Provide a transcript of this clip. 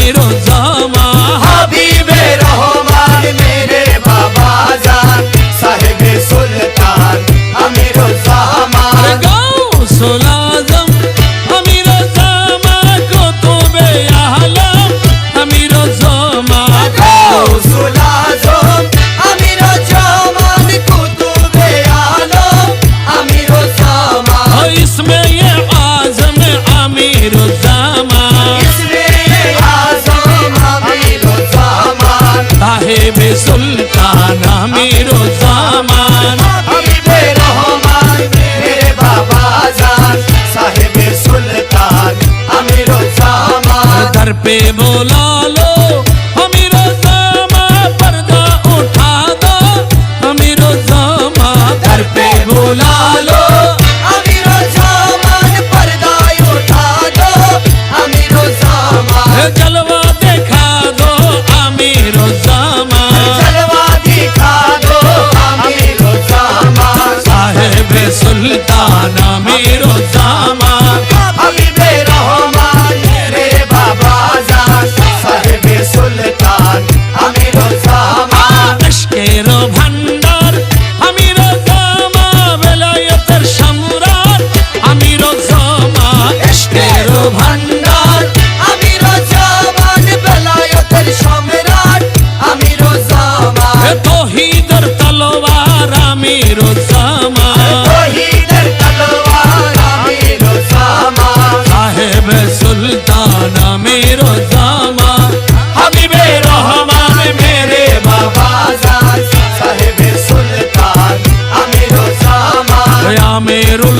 আমিরুজ্জামান হাবিবে রহমান মেরে বাবা জান সাহেবে সুলতান আমিরুজ্জামান গাউসুল আজম আমিরুজ্জামান কুতুবে আলম আমিরুজ্জামান গাউসুল আজম আমিরুজ্জামান কুতুবে আলম আমিরুজ্জামান ইসমে আজম আমিরুজ্জামান ইসমে আজম আমিরুজ্জামান সাহেবে সুলতান আমিরুজ্জামান হাবিবে রহমান মেরে বাবা জান সাহেবে সুলতান আমিরুজ্জামান दर पे बुला लो अमीरुज्जामान पर्दा उठा दो अमीरुज्जामान दर पे बुला लो আমিরুজ্জামান पर्दा उठा दो আমিরুজ্জামান जलवा दिखा दो अमीरुज्जामान जलवा दिखा दो আমিরুজ্জামান साहेब सुल्तान अमीरुज्जामान হাবিবে রহমান মেরে বাবা জান সাহেবে সুলতান আমিরুজ্জামান अश्केर भंडार अमीरुज्जामान विलायतर सम्राट अमीरुज्जामान अश्केर भंडार আমিরুজ্জামান বেলায়েতের সম্রাট আমিরুজ্জামান तौहीदर तलवार अमीरुज्जामान শহীদের তলোয়ার আমিরুজ্জামান साहेब सुल्तान अमीरुज्जामान हबीबे रहमान मेरे বাবা জান সাহেবে সুলতান আমিরুজ্জামান आमिरुल